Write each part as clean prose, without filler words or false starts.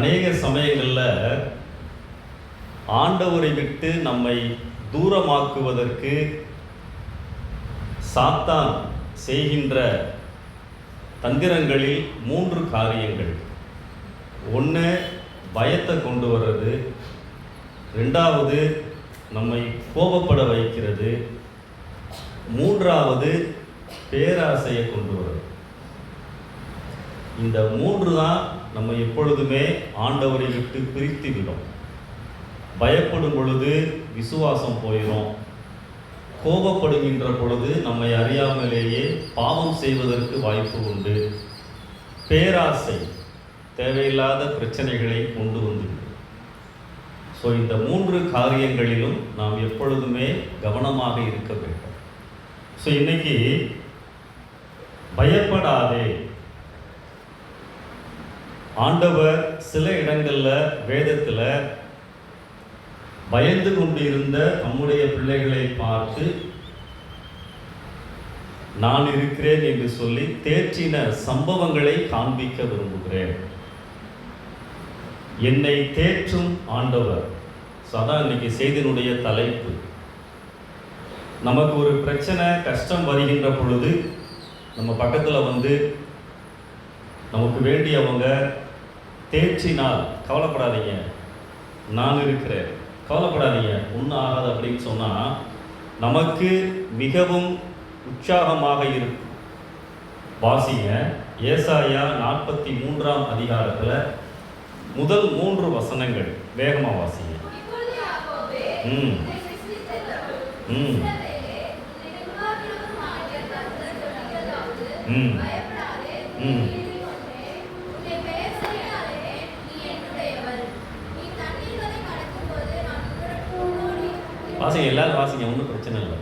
அநேக சமயங்களில் ஆண்டவரை விட்டு நம்மை தூரமாக்குவதற்கு சாத்தான் செய்கின்ற தந்திரங்களில் 3 காரியங்கள். ஒன்று, பயத்தை கொண்டு வர்றது. 2வது, நம்மை கோபப்பட வைக்கிறது. 3வது, பேராசையை கொண்டு வர்றது. இந்த 3 தான் நம்ம எப்பொழுதுமே ஆண்டவரை விட்டு பிரித்து விடும். பயப்படும் பொழுது விசுவாசம் போயிடும். கோபப்படுகின்ற பொழுது நம்மை அறியாமலேயே பாவம் செய்வதற்கு வாய்ப்பு உண்டு. பேராசை தேவையில்லாத பிரச்சனைகளை கொண்டு வந்துவிடும். ஸோ இந்த 3 காரியங்களிலும் நாம் எப்பொழுதுமே கவனமாக இருக்க வேண்டும். ஸோ இன்னைக்கு பயப்படாதே. ஆண்டவர் சில இடங்களில் வேதத்தில் பயந்து கொண்டிருந்த நம்முடைய பிள்ளைகளை பார்த்து நான் இருக்கிறேன் என்று சொல்லி தேற்றின சம்பவங்களை காண்பிக்க விரும்புகிறேன். என்னை தேற்றும் ஆண்டவர். அதான் இன்னைக்கு செய்தியினுடைய தலைப்பு. நமக்கு ஒரு பிரச்சனை கஷ்டம் வருகின்ற பொழுது நம்ம பக்கத்தில் வந்து நமக்கு வேண்டியவங்க தேற்றினால் கவலைப்படாதீங்க, நான் இருக்கிறேன், கவலைப்படாதீங்க, ஒன்றும் ஆகாது அப்படின்னு சொன்னால் நமக்கு மிகவும் உற்சாகமாக இருக்கும். வாசிங்க, ஏசாயா 43ஆம் அதிகாரத்தில் முதல் 3 வசனங்கள் வேகமாக வாசிங்க. வாசிங்க, எல்லாரும் வாசிங்க, ஒன்றும் பிரச்சனை இல்லை.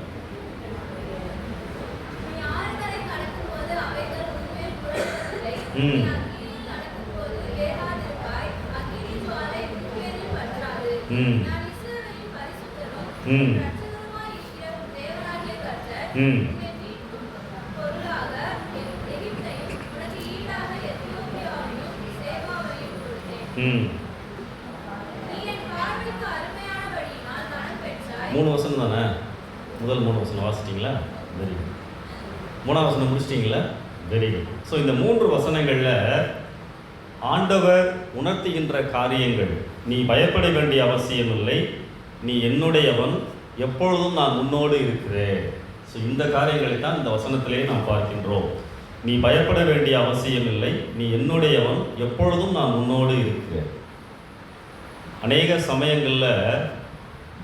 மூணு வசனம் தானே? முதல் 3 வசனம் வாசிச்சிட்டிங்களா? Very good. 3ஆம் வசனம் முடிச்சிட்டிங்களா? Very good. ஸோ இந்த 3 வசனங்களில் ஆண்டவர் உணர்த்துகின்ற காரியங்கள், நீ பயப்பட வேண்டிய அவசியம் இல்லை, நீ என்னுடையவன், எப்பொழுதும் நான் உன்னோடு இருக்கிறேன். ஸோ இந்த காரியங்களை தான் இந்த வசனத்திலே நாம் பார்க்கின்றோம். நீ பயப்பட வேண்டிய அவசியம் இல்லை, நீ என்னுடையவன், எப்பொழுதும் நான் உன்னோடு இருக்கிறேன். அநேக சமயங்களில்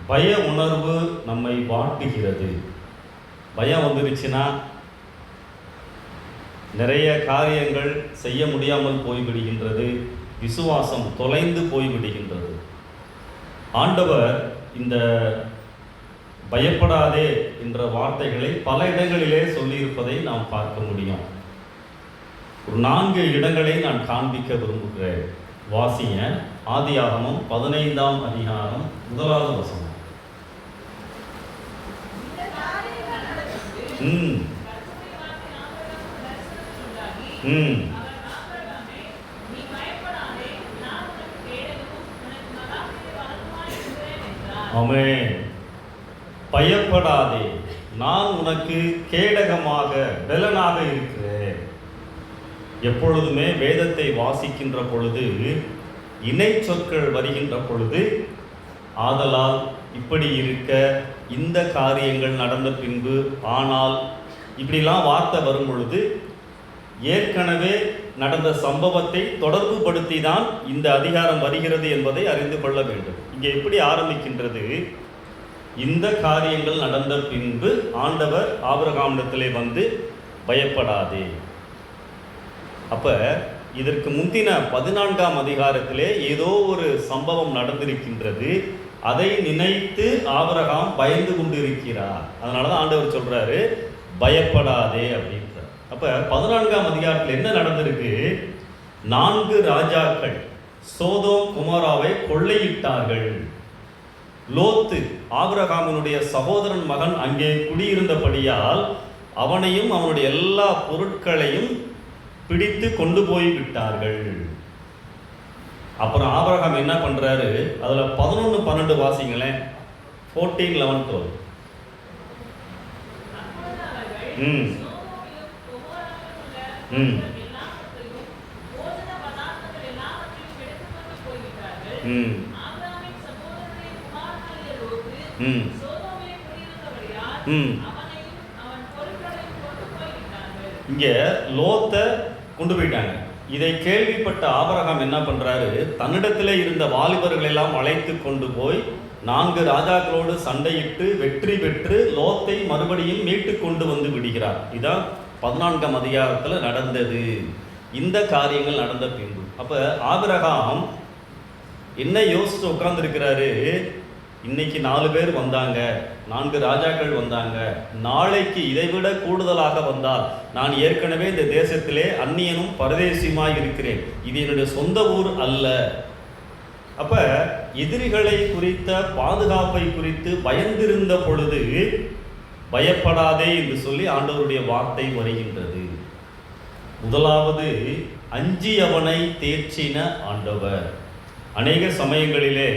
பய உணர்வு நம்மை வாட்டுகிறது. பயம் வந்துருச்சுன்னா நிறைய காரியங்கள் செய்ய முடியாமல் போய்விடுகின்றது. விசுவாசம் தொலைந்து போய்விடுகின்றது. ஆண்டவர் இந்த பயப்படாதே என்ற வார்த்தைகளை பல இடங்களிலே சொல்லியிருப்பதை நாம் பார்க்க முடியும். ஒரு 4 இடங்களை நான் காண்பிக்க விரும்புகிறேன். வாசிங்க, ஆதியாகமம் 15ஆம் அதிகாரம் 1வது வசனம். ஆமென். பயப்படாதே, நான் உனக்கு கேடகமாக பலனாக இருக்கிறேன். எப்பொழுதுமே வேதத்தை வாசிக்கின்ற பொழுது இணை சொற்கள் வருகின்ற பொழுது, ஆதலால் இப்படி இருக்க, இந்த காரியங்கள் நடந்த பின்பு, ஆனால் இப்படிலாம் வார்த்தை வரும் பொழுது ஏற்கனவே நடந்த சம்பவத்தை தொடர்பு படுத்தி தான் இந்த அதிகாரம் வருகிறது என்பதை அறிந்து கொள்ள வேண்டும். இங்கே எப்படி ஆரம்பிக்கின்றது? இந்த காரியங்கள் நடந்த பின்பு ஆண்டவர் ஆபிரகாமிடத்திலே வந்து பயப்படாதே. அப்ப இதற்கு முந்தின 14ஆம் அதிகாரத்திலே ஏதோ ஒரு சம்பவம் நடந்திருக்கின்றது. அதை நினைத்து ஆபிரகாம் பயந்து கொண்டு இருக்கிறார். அதனாலதான் ஆண்டவர் சொல்றாரு பயப்படாதே அப்படின்றார். அப்ப 14ஆம் அதிகாரத்தில் என்ன நடந்திருக்கு? 4 ராஜாக்கள் சோதோம் குமாராவை கொள்ளையிட்டார்கள். லோத்து ஆபிரகாமினுடைய சகோதரன் மகன் அங்கே குடியிருந்தபடியால் அவனையும் அவனுடைய எல்லா பொருட்களையும் பிடித்து கொண்டு போய் விட்டார்கள். அப்புறம் ஆபிரகாம் என்ன பண்றாரு, அதுல 11, 12 வாசிங்களேன். 14, 11, 12. ம் ம் ம் ம் ம் இங்க லோத்தை கொண்டு போயிட்டாங்க. இதை கேள்விப்பட்ட ஆபிரகாம் என்ன பண்றாரு, தன்னிடத்திலே இருந்த வாலிபர்கள் எல்லாம் அழைத்து கொண்டு போய் 4 ராஜாக்களோடு சண்டையிட்டு வெற்றி பெற்று லோத்தை மறுபடியும் மீட்டு கொண்டு வந்து விடுகிறார். இதான் 14ஆம் அதிகாரத்தில் நடந்தது. இந்த காரியங்கள் நடந்த பின்பு அப்ப ஆபிரகாம் என்ன யோசிச்சு உட்கார்ந்துருக்கிறாரு, இன்னைக்கு 4 பேர் வந்தாங்க, 4 ராஜாக்கள் வந்தாங்க, நாளைக்கு இதைவிட கூடுதலாக வந்தால் நான் ஏற்கனவே இந்த தேசத்திலே அந்நியனும் பரதேசியுமாய் இருக்கிறேன், இது என்னுடைய சொந்த ஊர் அல்ல. அப்ப எதிரிகளை குறித்த பாதுகாப்பை குறித்து பயந்திருந்த பொழுது பயப்படாதே என்று சொல்லி ஆண்டவருடைய வார்த்தை வருகின்றது. முதலாவது அஞ்சியவனை தேர்ச்சின ஆண்டவர். அநேக சமயங்களிலே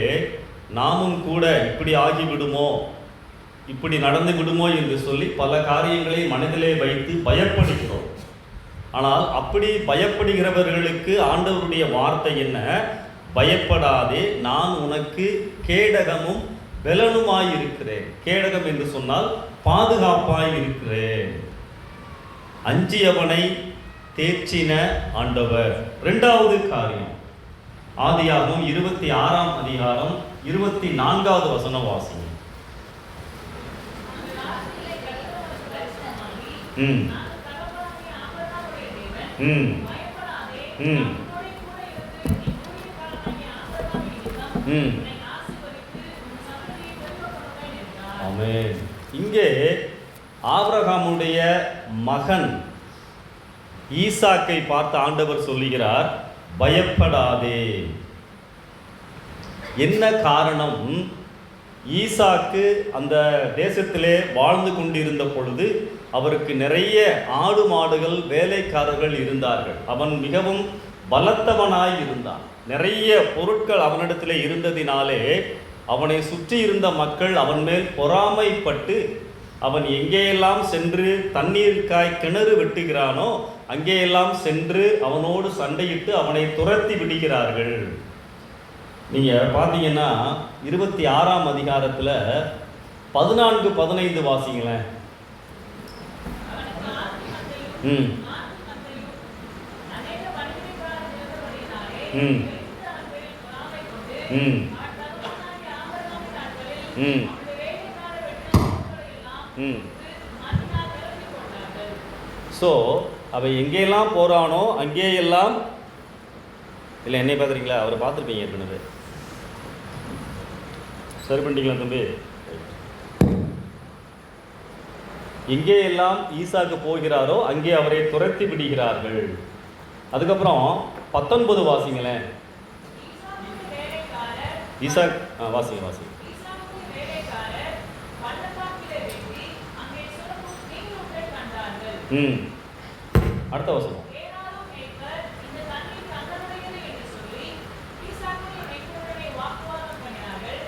நாமும் கூட இப்படி ஆகிவிடுமோ, இப்படி நடந்து விடுமோ என்று சொல்லி பல காரியங்களை மனதிலே வைத்து பயப்படுகிறோம். ஆனால் அப்படி பயப்படுகிறவர்களுக்கு ஆண்டவருடைய வார்த்தை என்ன, பயப்படாதே, நான் உனக்கு கேடகமும் பலனுமாய் இருக்கிறேன். கேடகம் என்று சொன்னால் பாதுகாப்பாய் இருக்கிறேன். அஞ்சியவனை தேர்ச்சின ஆண்டவர். 2வது காரியம், ஆதியாகமம் 26ஆம் அதிகாரம் 24வது வசனம் வாசிங்க. ம் ம் ம் ம் ஆமென். இங்கே ஆபிரகாமுடைய மகன் ஈசாக்கை பார்த்து ஆண்டவர் சொல்லுகிறார், பயப்படாதே. என்ன காரணம், ஈசாக்கு அந்த தேசத்திலே வாழ்ந்து கொண்டிருந்த பொழுது அவருக்கு நிறைய ஆடு மாடுகள் வேலைக்காரர்கள் இருந்தார்கள். அவன் மிகவும் பலத்தவனாய் இருந்தான். நிறைய பொருட்கள் அவனிடத்தில் இருந்ததினாலே அவனை சுற்றி இருந்த மக்கள் அவன் மேல் பொறாமைப்பட்டு அவன் எங்கேயெல்லாம் சென்று தண்ணீருக்காய் கிணறு வெட்டுகிறானோ அங்கேயெல்லாம் சென்று அவனோடு சண்டையிட்டு அவனை துரத்தி விடுகிறார்கள். நீங்கள் பார்த்தீங்கன்னா 26ஆம் அதிகாரத்தில் 14, 15 வாசிங்களேன். ம் ம் ம் ம் ம் ஸோ அவன் எங்கேயெல்லாம் போகிறானோ அங்கேயெல்லாம், இல்லை என்னை பார்க்குறீங்களா, அவரை பார்த்துருப்பீங்க ஏற்கனவே, சரி பண்ணிட்டீங்களா தம்பி? எங்கேயெல்லாம் ஈசாக்கு போகிறாரோ அங்கே அவரை துரத்தி விடுகிறார்கள். அதுக்கப்புறம் 19 வாசிங்களேன். ஈசாக் வாசிங்க வாசிங்க. ம் அடுத்த வசனம்.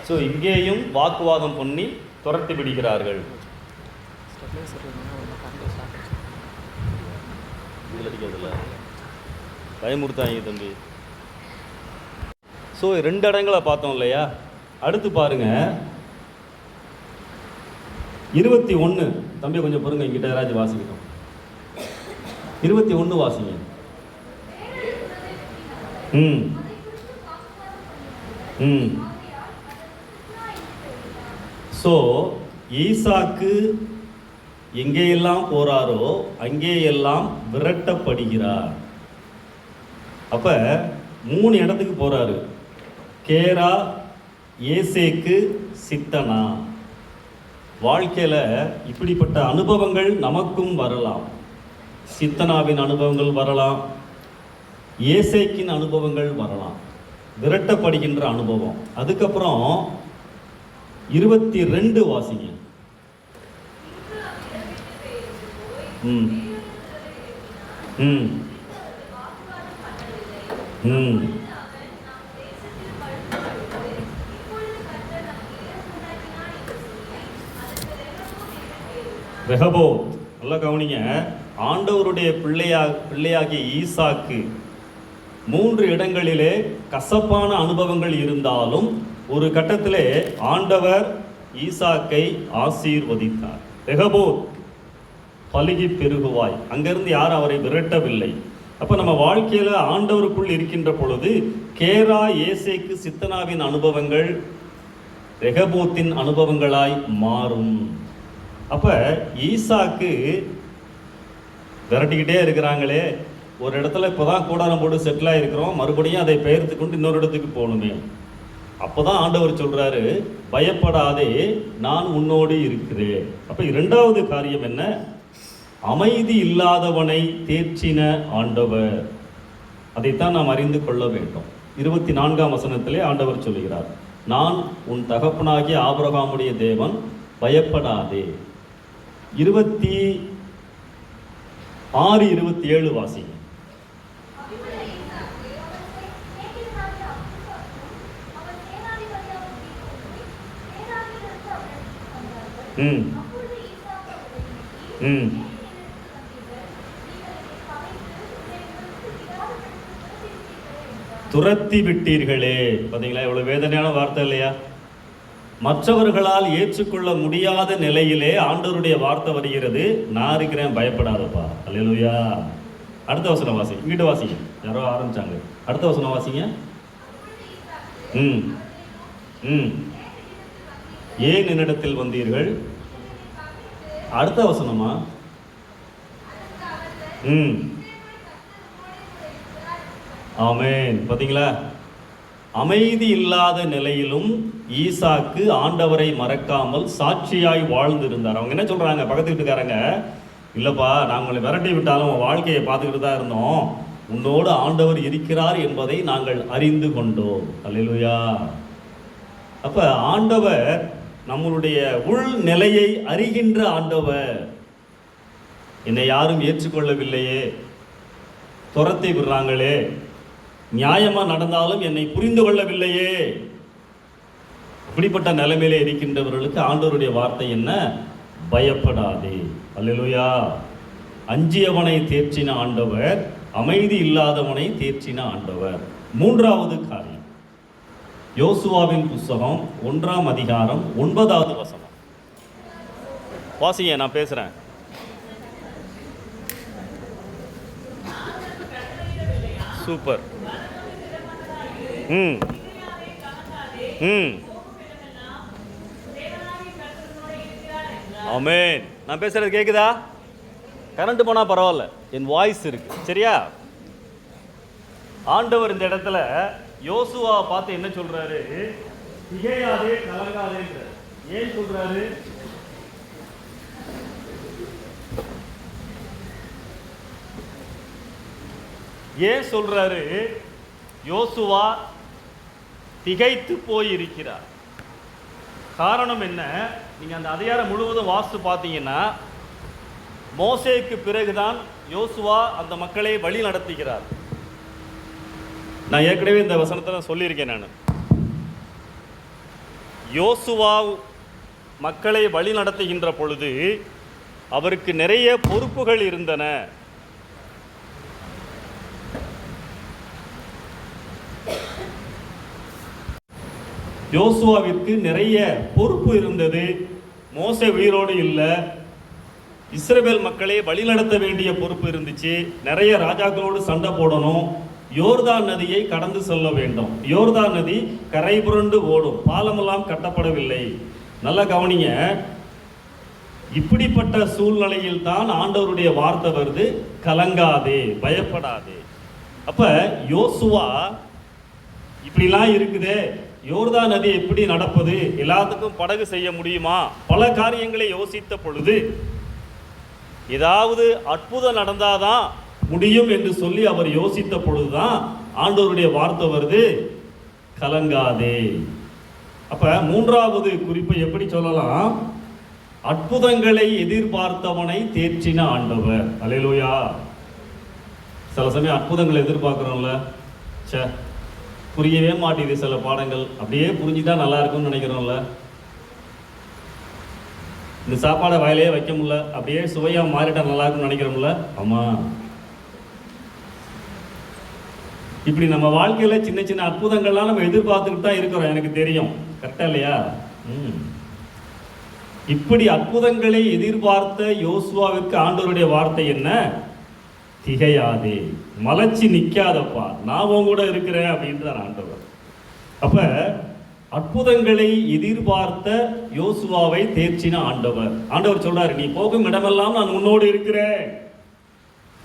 ஸோ இங்கேயும் வாக்குவாதம் பண்ணி துரத்தி விடுகிறார்கள். பயமுறுத்தாங்க தம்பி. ஸோ 2 இடங்களை பார்த்தோம் இல்லையா? அடுத்து பாருங்க 21. தம்பி கொஞ்சம் பொறுங்க, இங்கிட்ட யாராச்சும் வாசிக்கணும். 21 வாசிங்க. ம் ம் ஸோ ஈசாக்கு எங்கேயெல்லாம் போறாரோ அங்கேயெல்லாம் விரட்டப்படுகிறார். அப்ப 3 இடத்துக்கு போறாரு. கேரா, ஏசேக்கு, சித்தனா. வாழ்க்கையில் இப்படிப்பட்ட அனுபவங்கள் நமக்கும் வரலாம். சித்தனாவின் அனுபவங்கள் வரலாம், ஏசேக்கின் அனுபவங்கள் வரலாம், விரட்டப்படுகின்ற அனுபவம். அதுக்கப்புறம் 22 வாசிங்க. ம் ம் ம் ரெகபோத். நல்லா கவனிங்க, ஆண்டவருடைய பிள்ளையாகிய ஈசாக்கு 3 இடங்களிலே கசப்பான அனுபவங்கள் இருந்தாலும் ஒரு கட்டத்திலே ஆண்டவர் ஈசாக்கை ஆசீர்வதித்தார். ரெகபோத், பலுகி பெருகுவாய். அங்கிருந்து யார் அவரை விரட்டவில்லை. அப்போ நம்ம வாழ்க்கையில் ஆண்டவருக்குள் இருக்கின்ற பொழுது கேரா ஏசேக்கு சித்தனாவின் அனுபவங்கள் ரெகபோத்தின் அனுபவங்களாய் மாறும். அப்போ ஈசாக்கு விரட்டிக்கிட்டே இருக்கிறாங்களே, ஒரு இடத்துல இப்போ தான் கூடாரம் போட்டு செட்டிலாக இருக்கிறோம், மறுபடியும் அதை பெயர்த்து கொண்டு இன்னொரு இடத்துக்கு போகணுமே. அப்போ தான் ஆண்டவர் சொல்கிறாரு, பயப்படாதே, நான் உன்னோடு இருக்கிறேன். அப்போ 2வது காரியம் என்ன? அமைதி இல்லாதவனை தேற்றின ஆண்டவர். அதைத்தான் நாம் அறிந்து கொள்ள வேண்டும். 24ஆம் வசனத்திலே ஆண்டவர் சொல்கிறார், நான் உன் தகப்பனாகிய ஆபிரகாமுடைய தேவன், பயப்படாதே. 26-27 வாசிங்க. துரத்தி விட்டீர்களே. பார்த்தீங்களா, எவ்வளவு வேதனையான வார்த்தை இல்லையா? மற்றவர்களால் ஏற்றுக்கொள்ள முடியாத நிலையிலே ஆண்டவருடைய வார்த்தை வருகிறது, நான் இருக்கிறேன், பயப்படாதப்பா. அல்லேலூயா. அடுத்த வசனம் வாசி. இங்கிட்ட வாசிங்க, யாரோ ஆரம்பிச்சாங்க. அடுத்த வசனம் வாசிங்க. ஏன் என்னிடத்தில் வந்தீர்கள்? அடுத்த வசனமா? ஆமென். பார்த்தீங்களா, அமைதி இல்லாத நிலையிலும் ஈசாக்கு ஆண்டவரை மறக்காமல் சாட்சியாய் வாழ்ந்திருந்தார். அவங்க என்ன சொல்றாங்க, பக்கத்து வீட்டுக்காரங்க, இல்லப்பா நாங்கள் உங்களை விரட்டி விட்டாலும் உன் வாழ்க்கையை பார்த்துக்கிட்டு தான் இருந்தோம், உன்னோடு ஆண்டவர் இருக்கிறார் என்பதை நாங்கள் அறிந்து கொண்டோம். அல்லேலூயா. அப்ப ஆண்டவர் நம்மளுடைய உள் நிலையை அறிகின்ற ஆண்டவர். என்னை யாரும் ஏற்றுக்கொள்ளவில்லையே, துரத்தி விடுறாங்களே, நியாயமா நடந்தாலும் என்னை புரிந்து கொள்ளவில்லையே, இப்படிப்பட்ட நிலைமையிலே இருக்கின்றவர்களுக்கு ஆண்டவருடைய வார்த்தை என்ன? பயப்படாதே. அல்லேலூயா. அஞ்சியவனை தேற்றின ஆண்டவர், அமைதி இல்லாதவனை தேற்றின ஆண்டவர். 3வது காரியம், யோசுவாவின் புஸ்தகம் 1ஆம் அதிகாரம் 9வது வசனம் வாசிங்க. நான் பேசுறேன். சூப்பர். ஆமென். நான் பேசுறது கேக்குதா? கரண்ட் போனா பரவாயில்ல, என் வாய்ஸ் இருக்கு, சரியா? ஆண்டவர் இந்த இடத்துல யோசுவா பார்த்து என்ன சொல்றாரு? திகையாதே, கலங்காதே. ஏன் சொல்றாரு? ஏன் சொல்றாரு? யோசுவா திகைத்து போயிருக்கிறார். காரணம் என்ன? நீங்க அந்த அதிகாரம் முழுவதும் வாசித்து பார்த்தீங்கன்னா, மோசேக்கு பிறகுதான் யோசுவா அந்த மக்களை வழி நடத்துகிறார். நான் ஏற்கனவே இந்த வசனத்தை சொல்லியிருக்கேன். நான் யோசுவா மக்களை வழி நடத்துகின்ற பொழுது அவருக்கு நிறைய பொறுப்புகள் இருந்தன. யோசுவாவிற்கு நிறைய பொறுப்பு இருந்தது. மோசே உயிரோடு இல்லை, இஸ்ரவேல் மக்களை வழிநடத்த வேண்டிய பொறுப்பு இருந்துச்சு. நிறைய ராஜாக்களோடு சண்டை போடணும், யோர்தான் நதியை கடந்து செல்ல வேண்டும். யோர்தான் நதி கரை புரண்டு ஓடும், பாலமெல்லாம் கட்டப்படவில்லை. நல்லா கவனிங்க, இப்படிப்பட்ட சூழ்நிலையில் தான் ஆண்டவருடைய வார்த்தை வருது, கலங்காதே, பயப்படாதே. அப்ப யோசுவா இப்படிலாம் இருக்குதே, யோர்தான் நதி எப்படி நடப்பது, எல்லாத்துக்கும் படகு செய்ய முடியுமா, பல காரியங்களை யோசித்த பொழுது ஏதாவது அற்புதம் நடந்தாதான் முடியும் என்று சொல்லி அவர் யோசித்த பொழுதுதான் ஆண்டவருடைய வார்த்தை வருது, கலங்காதே. அப்ப 3வது குறிப்பை எப்படி சொல்லலாம்? அற்புதங்களை எதிர்பார்த்தவனை தேற்றின ஆண்டவர். அல்லேலூயா. சில சமயம் அற்புதங்களை எதிர்பார்க்கிறோம்ல, சே புரியவே மாட்டேது. சில பாடங்கள் அப்படியே புரிஞ்சுட்டா நல்லா இருக்கும்னு நினைக்கிறோம்ல. இந்த சாப்பாடை வாயிலே வைக்க முடியல, அப்படியே சுவையாக மாறிட்டா நல்லா இருக்கும்னு நினைக்கிறோம்ல. ஆமாம், இப்படி நம்ம வாழ்க்கையில் சின்ன சின்ன அற்புதங்கள்லாம் நம்ம எதிர்பார்த்துக்கிட்டு தான் இருக்கிறோம், எனக்கு தெரியும். கரெக்டாக இல்லையா? இப்படி அற்புதங்களை எதிர்பார்த்த யோசுவாவிற்கு ஆண்டவருடைய வார்த்தை என்ன? திகையாதே, மலைச்சி நிற்காதப்பா, நான் உன் கூட இருக்கிறேன் அப்படின்றார் ஆண்டவர். அப்ப அற்புதங்களை எதிர்பார்த்த யோசுவாவை தேர்ச்சின ஆண்டவர். ஆண்டவர் சொல்றாரு, நீ போகும் இடமெல்லாம் நான் உன்னோடு இருக்கிறேன்.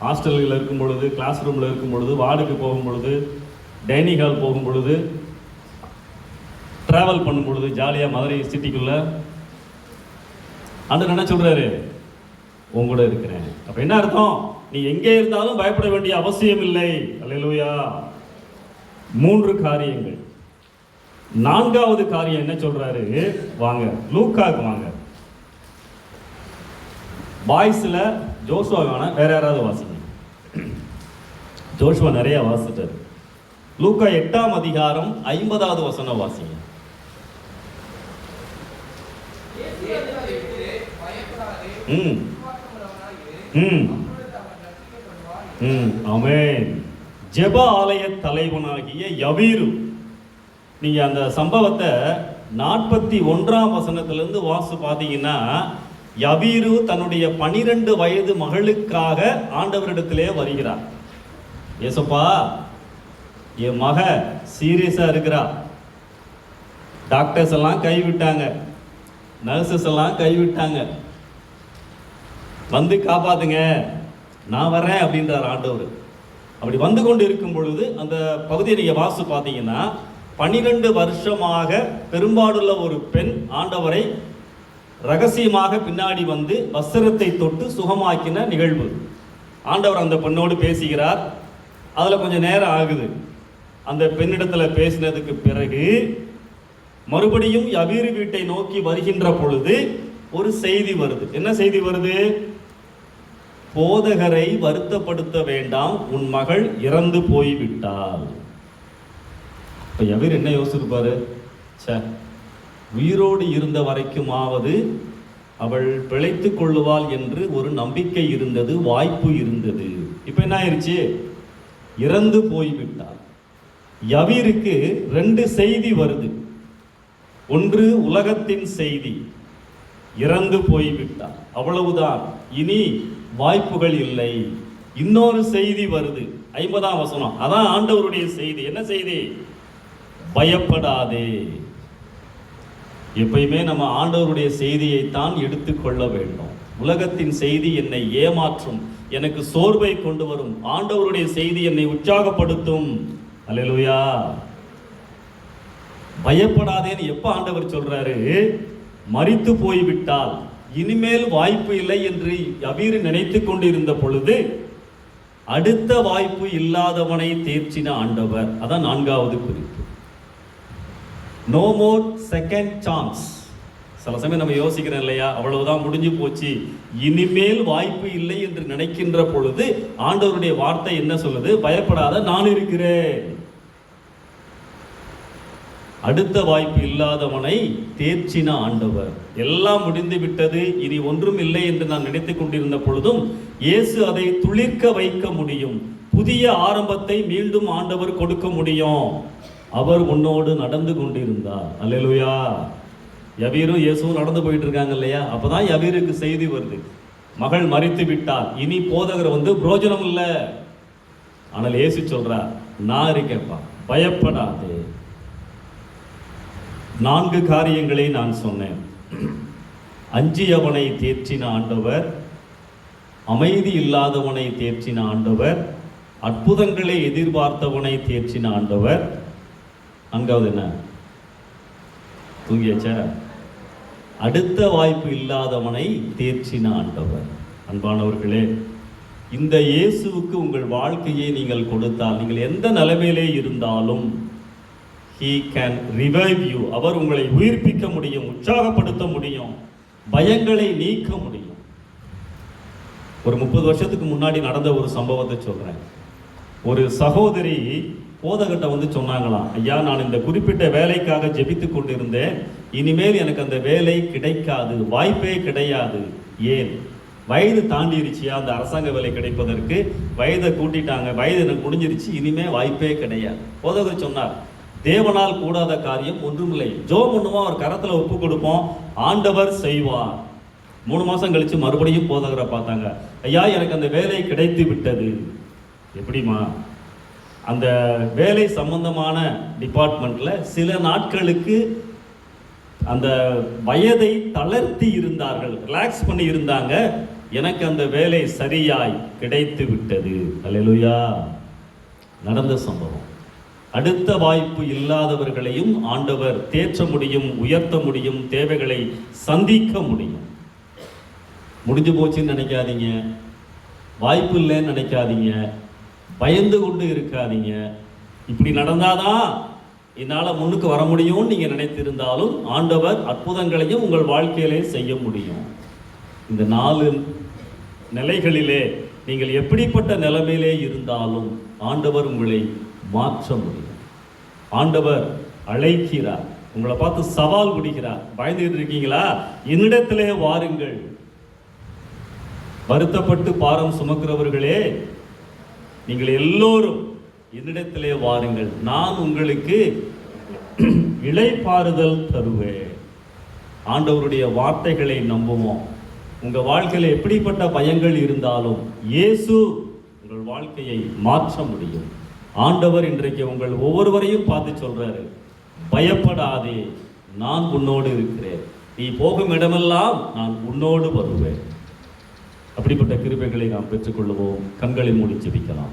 ஹாஸ்டல்களில் இருக்கும் பொழுது, கிளாஸ் ரூமில் இருக்கும் பொழுது, வார்டுக்கு போகும் பொழுது, டைனிங் ஹால் போகும் பொழுது, ட்ராவல் பண்ணும் பொழுது, ஜாலியாக மதுரை சிட்டிக்குள்ள ஆண்டவர் என்ன சொல்றாரு? உன் கூட இருக்கிறேன். அப்ப என்ன அர்த்தம்? நீ எங்கே இருந்தாலும் பயப்பட வேண்டிய அவசியம் இல்லை. அல்லேலூயா. 3 காரியங்கள். 4வது காரியம் என்ன சொல்றாரு? வாங்க லூக்காக்கு வாங்க. பாய்ஸ்ல ஜோஷுவா வேணாம், வேற யாராவது வாசிங்க. ஜோஷுவா நிறைய வாசிட்டாரு. லூக்கா 8ஆம் அதிகாரம் 50வது வசனம் வாசிங்க. ஆமென். ஜெப ஆலய தலைவனாகிய யவீரு. நீங்க அந்த சம்பவத்தை 41ஆம் வசனத்திலிருந்து வாசி பார்த்தீங்கன்னா, யவீரு தன்னுடைய 12 வயது மகளுக்காக ஆண்டவரிடத்திலே வருகிறார். ஏசப்பா, என் மக சீரியஸா இருக்கிறா, டாக்டர்ஸ் எல்லாம் கைவிட்டாங்க, நர்சஸ் எல்லாம் கைவிட்டாங்க, வந்து காப்பாத்துங்க, நான் வரேன் அப்படின்றார் ஆண்டவர். அப்படி வந்து கொண்டு இருக்கும் பொழுது அந்த பகுதியை நீங்கள் வாசி பார்த்தீங்கன்னா, 12 வருஷமாக பெரும்பாடுள்ள ஒரு பெண் ஆண்டவரை ரகசியமாக பின்னாடி வந்து வஸ்திரத்தை தொட்டு சுகமாக்கின நிகழ்வு. ஆண்டவர் அந்த பெண்ணோடு பேசுகிறார். அதில் கொஞ்சம் நேரம் ஆகுது. அந்த பெண்ணிடத்தில் பேசினதுக்கு பிறகு மறுபடியும் யவீரு வீட்டை நோக்கி வருகின்ற பொழுது ஒரு செய்தி வருது. என்ன செய்தி வருது? போதகரை வருத்தப்படுத்த வேண்டாம், உன் மகள் இறந்து போய்விட்டாள். இப்ப யவீர் என்ன யோசிச்சிருப்பாரு? உயிரோடு இருந்த வரைக்குமாவது அவள் பிழைத்துக் கொள்ளுவாள் என்று ஒரு நம்பிக்கை இருந்தது, வாய்ப்பு இருந்தது. இப்ப என்ன ஆயிடுச்சு? இறந்து போய்விட்டாள். யவீருக்கு 2 செய்தி வருது. ஒன்று உலகத்தின் செய்தி, இறந்து போய்விட்டார், அவ்வளவுதான், இனி வாய்ப்புகள் இல்லை. இன்னொரு செய்தி வருது, 50ஆம் வசனம். அதான் ஆண்டவருடைய செய்தி. என்ன செய்தி? பயப்படாதே. எப்பயுமே நம்ம ஆண்டவருடைய செய்தியைத்தான் எடுத்துக்கொள்ள வேண்டும். உலகத்தின் செய்தி என்னை ஏமாற்றும், எனக்கு சோர்வை கொண்டு வரும். ஆண்டவருடைய செய்தி என்னை உற்சாகப்படுத்தும். அல்லேலூயா. பயப்படாதேன்னு எப்ப ஆண்டவர் சொல்றாரு? மரித்து போய்விட்டால் இனிமேல் வாய்ப்பு இல்லை என்று யவீரு நினைத்து கொண்டிருந்த பொழுது அடுத்த வாய்ப்பு இல்லாதவனை தேர்ச்சின ஆண்டவர். அதான் 4வது குறிப்பு. No more second chance. சில சமயம் நம்ம யோசிக்கிறோம் இல்லையா, அவ்வளவுதான், முடிஞ்சு போச்சு, இனிமேல் வாய்ப்பு இல்லை என்று நினைக்கின்ற பொழுது ஆண்டவருடைய வார்த்தை என்ன சொல்லுது? பயப்படாத, நான் இருக்கிறேன். அடுத்த வாய்ப்பு இல்லாதவனை தேர்ச்சின ஆண்டவர். எல்லாம் முடிந்து விட்டது, இனி ஒன்றும் இல்லை என்று நான் நினைத்துக் கொண்டிருந்த பொழுதும் இயேசு அதை துளிர்க்க வைக்க முடியும். புதிய ஆரம்பத்தை மீண்டும் ஆண்டவர் கொடுக்க முடியும். அவர் உன்னோடு நடந்து கொண்டிருந்தார். அல்லேலூயா. யவீரும் இயேசுவும் நடந்து போயிட்டு இருக்காங்க இல்லையா? அப்பதான் யவீருக்கு செய்தி வருது, மகள் மரித்து விட்டால், இனி போதகர் வந்து புரோஜனம் இல்லை. ஆனால் இயேசு சொல்றார், நான் இருக்கேன்ப்பா, பயப்படாதே. 4 காரியங்களை நான் சொன்னேன். அஞ்சியவனை தேர்ச்சின ஆண்டவர், அமைதி இல்லாதவனை தேர்ச்சின ஆண்டவர், அற்புதங்களை எதிர்பார்த்தவனை தேர்ச்சின ஆண்டவர். 4வது என்ன? தூங்கியாச்சா? அடுத்த வாய்ப்பு இல்லாதவனை தேர்ச்சின ஆண்டவர். அன்பானவர்களே, இந்த இயேசுவுக்கு உங்கள் வாழ்க்கையை நீங்கள் கொடுத்தால், நீங்கள் எந்த நிலைமையிலே இருந்தாலும் he can revive you. அவர் உங்களை உயிர்ப்பிக்க முடியும், உற்சாகப்படுத்த முடியும், பயங்களை நீக்க முடியும். ஒரு 30 வருஷத்துக்கு முன்னாடி நடந்த ஒரு சம்பவத்தை சொல்றேன். ஒரு சகோதரி போதகட்ட வந்து சொன்னாங்களாம், ஐயா நான் இந்த குறிப்பிட்ட வேலைக்காக ஜெபித்து கொண்டிருந்தேன், இனிமேல் எனக்கு அந்த வேலை கிடைக்காது, வாய்ப்பே கிடையாது. ஏன்? வயது தாண்டிருச்சியா அந்த அரசாங்க வேலை கிடைப்பதற்கு? வயதை கூட்டிட்டாங்க, வயது எனக்கு முடிஞ்சிருச்சு, இனிமே வாய்ப்பே கிடையாது. போதகர் சொன்னார், தேவனால் கூடாத காரியம் ஒன்றுமில்லை. ஜோம் பண்ணுவோம், அவர் கரத்தில் ஒப்பு கொடுப்போம், ஆண்டவர் செய்வார். 3 மாதம் கழித்து மறுபடியும் போதகரை பார்த்தாங்க, ஐயா எனக்கு அந்த வேலை கிடைத்து விட்டது. எப்படிமா? அந்த வேலை சம்பந்தமான டிபார்ட்மெண்ட்டில் சில நாட்களுக்கு அந்த வயதை தளர்த்தி இருந்தார்கள், ரிலாக்ஸ் பண்ணி இருந்தாங்க, எனக்கு அந்த வேலை சரியாய் கிடைத்து விட்டது. அல்லேலூயா. நடந்த சம்பவம். அடுத்த வாய்ப்பு இல்லாதவர்களையும் ஆண்டவர் தேற்ற முடியும், உயர்த்த முடியும், தேவைகளை சந்திக்க முடியும். முடிஞ்சு போச்சுன்னு நினைக்காதீங்க, வாய்ப்பு இல்லைன்னு நினைக்காதீங்க, பயந்து கொண்டு இருக்காதீங்க. இப்படி நடந்தாதான் என்னால் முன்னுக்கு வர முடியும்னு நீங்கள் நினைத்திருந்தாலும் ஆண்டவர் அற்புதங்களையும் உங்கள் வாழ்க்கையிலே செய்ய முடியும். இந்த 4 நிலைகளிலே நீங்கள் எப்படிப்பட்ட நிலைமையிலே இருந்தாலும் ஆண்டவர் உங்களை மாற்ற முடியும். ஆண்டவர் அழைக்கிறார், உங்களை பார்த்து சவால் விடுகிறார். பயந்துகிட்டு இருக்கீங்களா? என்னிடத்திலே வாருங்கள், வருத்தப்பட்டு பாரம் சுமக்கிறவர்களே நீங்கள் எல்லோரும் என்னிடத்திலே வாருங்கள், நான் உங்களுக்கு இளைப்பாறுதல் தருவேன். ஆண்டவருடைய வார்த்தைகளை நம்புவோம். உங்கள் வாழ்க்கையில் எப்படிப்பட்ட பயங்கள் இருந்தாலும் இயேசு உங்கள் வாழ்க்கையை மாற்ற முடியும். ஆண்டவர் இன்றைக்கு உங்கள் ஒவ்வொருவரையும் பார்த்து சொல்றாரு, பயப்படாதே, நான் உன்னோடு இருக்கிறேன், நீ போகும் இடமெல்லாம் நான் உன்னோடு வருவேன். அப்படிப்பட்ட கிருபைகளை நாம் பெற்றுக்கொள்வோம். கண்களை மூடி ஜெபிக்கலாம்.